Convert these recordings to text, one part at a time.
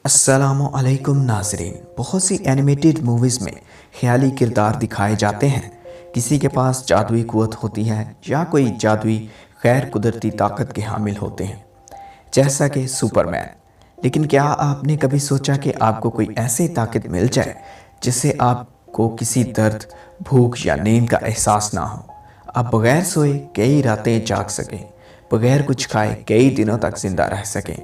السلام علیکم ناظرین، بہت سی اینیمیٹڈ موویز میں خیالی کردار دکھائے جاتے ہیں۔ کسی کے پاس جادوئی قوت ہوتی ہے یا کوئی جادوئی غیر قدرتی طاقت کے حامل ہوتے ہیں، جیسا کہ سپرمین۔ لیکن کیا آپ نے کبھی سوچا کہ آپ کو کوئی ایسی طاقت مل جائے جس سے آپ کو کسی درد، بھوک یا نیند کا احساس نہ ہو؟ آپ بغیر سوئے کئی راتیں جاگ سکیں، بغیر کچھ کھائے کئی دنوں تک زندہ رہ سکیں،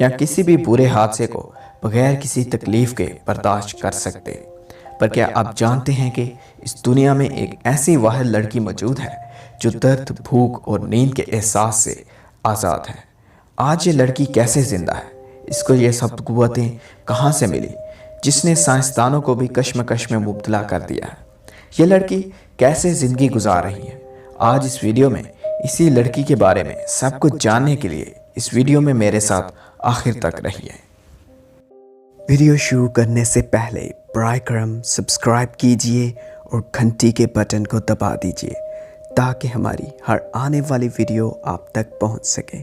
یا کسی بھی برے حادثے کو بغیر کسی تکلیف کے برداشت کر سکتے۔ پر کیا آپ جانتے ہیں کہ اس دنیا میں ایک ایسی واحد لڑکی موجود ہے جو درد، بھوک اور نیند کے احساس سے آزاد ہے؟ آج یہ لڑکی کیسے زندہ ہے؟ اس کو یہ سب قوتیں کہاں سے ملی جس نے سائنسدانوں کو بھی کشمکش میں مبتلا کر دیا ہے؟ یہ لڑکی کیسے زندگی گزار رہی ہے؟ آج اس ویڈیو میں اسی لڑکی کے بارے میں سب کچھ جاننے کے لیے اس ویڈیو میں میرے ساتھ آخر تک رہیے۔ ویڈیو شروع کرنے سے پہلے برائے کرم سبسکرائب کیجئے اور گھنٹی کے بٹن کو دبا دیجئے تاکہ ہماری ہر آنے والی ویڈیو آپ تک پہنچ سکے۔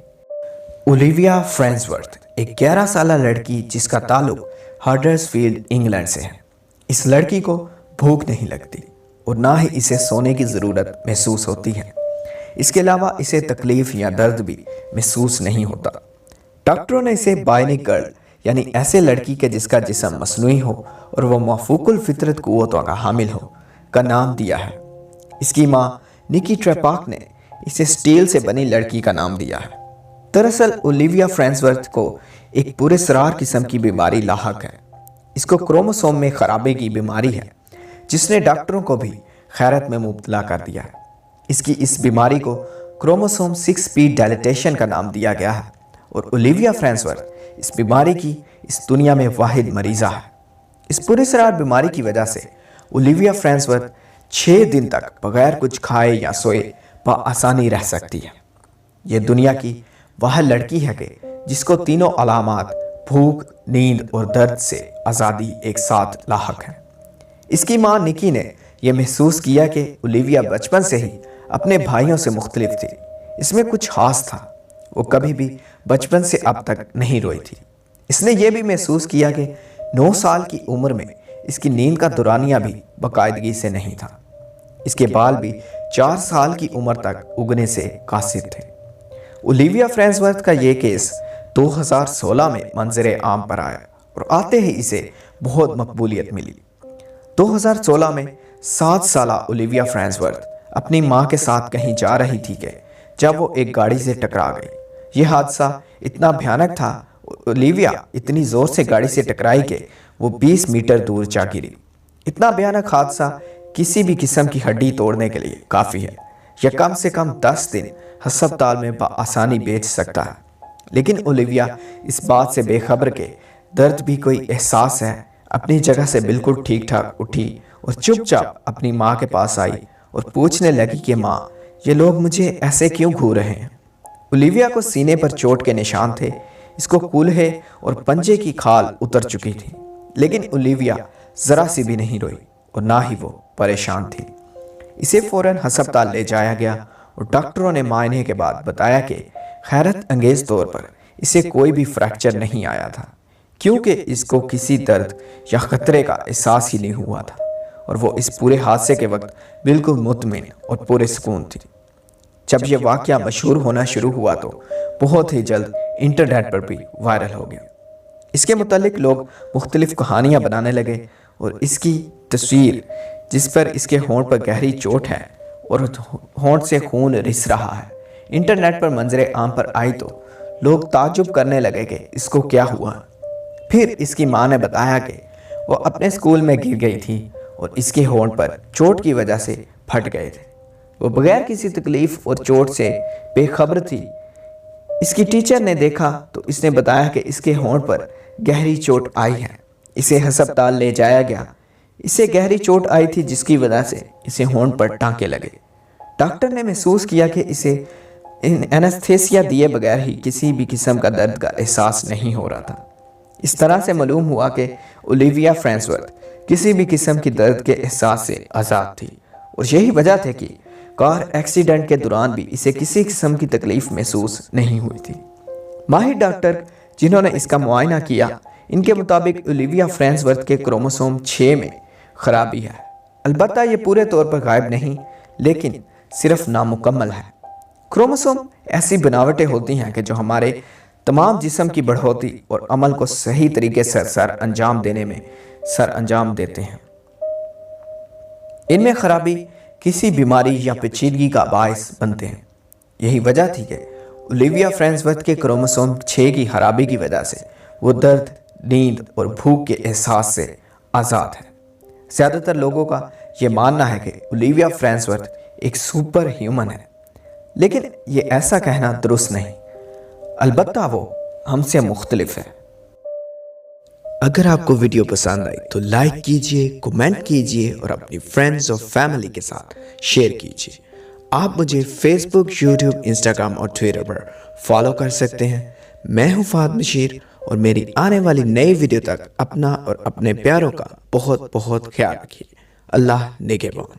اولیویا فرینزورتھ ایک 11 سالہ لڑکی جس کا تعلق ہڈرسفیلڈ انگلینڈ سے ہے۔ اس لڑکی کو بھوک نہیں لگتی اور نہ ہی اسے سونے کی ضرورت محسوس ہوتی ہے۔ اس کے علاوہ اسے تکلیف یا درد بھی محسوس نہیں ہوتا۔ ڈاکٹروں نے اسے بائونک گرل، یعنی ایسے لڑکی کے جس کا جسم مصنوعی ہو اور وہ مافوق الفطرت قوتوں کا حامل ہو، کا نام دیا ہے۔ اس کی ماں نکی ٹریپاک نے اسے سٹیل سے بنی لڑکی کا نام دیا ہے۔ دراصل اولیویا فرینزورتھ کو ایک پراسرار قسم کی بیماری لاحق ہے۔ اس کو کروموسوم میں خرابی کی بیماری ہے جس نے ڈاکٹروں کو بھی حیرت میں مبتلا کر دیا ہے۔ اس کی اس بیماری کو کروموسوم 6p ڈیلیٹیشن کا نام دیا گیا ہے اور اولیویا فرینزورتھ اس بیماری کی اس دنیا میں واحد مریضہ ہے۔ اس پراسرار بیماری کی وجہ سے اولیویا فرینزورتھ 6 دن تک بغیر کچھ کھائے یا سوئے بآسانی رہ سکتی ہے۔ یہ دنیا کی واحد لڑکی ہے کہ جس کو تینوں علامات بھوک، نیند اور درد سے آزادی ایک ساتھ لاحق ہے۔ اس کی ماں نکی نے یہ محسوس کیا کہ اولیویا بچپن سے ہی اپنے بھائیوں سے مختلف تھی۔ اس میں کچھ خاص تھا، وہ کبھی بھی بچپن سے اب تک نہیں روئی تھی۔ اس نے یہ بھی محسوس کیا کہ 9 سال کی عمر میں اس کی نیند کا دورانیہ بھی باقاعدگی سے نہیں تھا۔ اس کے بال بھی 4 سال کی عمر تک اگنے سے قاصر تھے۔ اولیویا فرینزورتھ کا یہ کیس 2016 میں منظر عام پر آیا اور آتے ہی اسے بہت مقبولیت ملی۔ 2016 میں 7 سالہ اولیویا فرینزورتھ اپنی ماں کے ساتھ کہیں جا رہی تھی کہ جب وہ ایک گاڑی سے ٹکرا گئی۔ یہ حادثہ اتنا بھیانک تھا، اولیویا اتنی زور سے گاڑی سے ٹکرائی کہ وہ 20 میٹر دور جا گری۔ اتنا بھیانک حادثہ کسی بھی قسم کی ہڈی توڑنے کے لیے کافی ہے یا کم سے کم 10 دن ہسپتال میں بآسانی بیٹھ سکتا ہے۔ لیکن اولیویا اس بات سے بے خبر کہ درد بھی کوئی احساس ہے، اپنی جگہ سے بالکل ٹھیک ٹھاک اٹھی اور چپ چاپ اپنی ماں کے پاس آئی اور پوچھنے لگی کہ ماں، یہ لوگ مجھے ایسے کیوں گھور رہے ہیں؟ اولیویا کو سینے پر چوٹ کے نشان تھے، اس کو کولہے اور پنجے کی کھال اتر چکی تھی، لیکن اولیویا ذرا سی بھی نہیں روئی اور نہ ہی وہ پریشان تھی۔ اسے فوراً ہسپتال لے جایا گیا اور ڈاکٹروں نے معائنے کے بعد بتایا کہ حیرت انگیز طور پر اسے کوئی بھی فریکچر نہیں آیا تھا، کیونکہ اس کو کسی درد یا خطرے کا احساس ہی نہیں ہوا تھا اور وہ اس پورے حادثے کے وقت بالکل مطمئن اور پورے سکون تھی۔ جب یہ واقعہ مشہور ہونا شروع ہوا تو بہت ہی جلد انٹرنیٹ پر بھی وائرل ہو گیا۔ اس کے متعلق لوگ مختلف کہانیاں بنانے لگے اور اس کی تصویر جس پر اس کے ہونٹ پر گہری چوٹ ہے اور ہونٹ سے خون رس رہا ہے، انٹرنیٹ پر منظر عام پر آئی تو لوگ تعجب کرنے لگے کہ اس کو کیا ہوا۔ پھر اس کی ماں نے بتایا کہ وہ اپنے اسکول میں گر گئی تھی اور اس کے ہونٹ پر چوٹ کی وجہ سے پھٹ گئے تھے۔ وہ بغیر کسی تکلیف اور چوٹ سے بے خبر تھی۔ اس کی ٹیچر نے دیکھا تو اس نے بتایا کہ اس کے ہونٹ پر گہری چوٹ آئی ہے۔ اسے ہسپتال لے جایا گیا۔ اسے گہری چوٹ آئی تھی جس کی وجہ سے اسے ہونٹ پر ٹانکے لگے۔ ڈاکٹر نے محسوس کیا کہ اسے اینستھیسیا دیے بغیر ہی کسی بھی قسم کا درد کا احساس نہیں ہو رہا تھا۔ اس طرح سے معلوم ہوا کہ اولیویا فرینزورتھ کسی بھی قسم کی درد کے احساس سے آزاد تھی اور یہی وجہ تھی کہ کار ایکسیڈنٹ کے دوران بھی اسے کسی قسم کی تکلیف محسوس نہیں ہوئی تھی۔ ماہر ڈاکٹر جنہوں نے اس کا معائنہ کیا، ان کے مطابق اولیویا فرینزورتھ کے کروموسوم 6 میں خرابی ہے، البتہ یہ پورے طور پر غائب نہیں لیکن صرف نامکمل ہے۔ کروموسوم ایسی بناوٹیں ہوتی ہیں کہ جو ہمارے تمام جسم کی بڑھوتی اور عمل کو صحیح طریقے سے سر انجام دیتے ہیں۔ ان میں خرابی کسی بیماری یا پیچیدگی کا باعث بنتے ہیں۔ یہی وجہ تھی کہ اولیویا فرینزورتھ کے کروموسوم 6 کی خرابی کی وجہ سے وہ درد، نیند اور بھوک کے احساس سے آزاد ہے۔ زیادہ تر لوگوں کا یہ ماننا ہے کہ اولیویا فرینزورتھ ایک سپر ہیومن ہے، لیکن یہ ایسا کہنا درست نہیں، البتہ وہ ہم سے مختلف ہے۔ اگر آپ کو ویڈیو پسند آئی تو لائک کیجئے، کومنٹ کیجئے اور اپنی فرینڈز اور فیملی کے ساتھ شیئر کیجئے۔ آپ مجھے فیس بک، یوٹیوب، انسٹاگرام اور ٹویٹر پر فالو کر سکتے ہیں۔ میں ہوں فہد بشیر اور میری آنے والی نئی ویڈیو تک اپنا اور اپنے پیاروں کا بہت بہت خیال رکھیے۔ اللہ نگہبان۔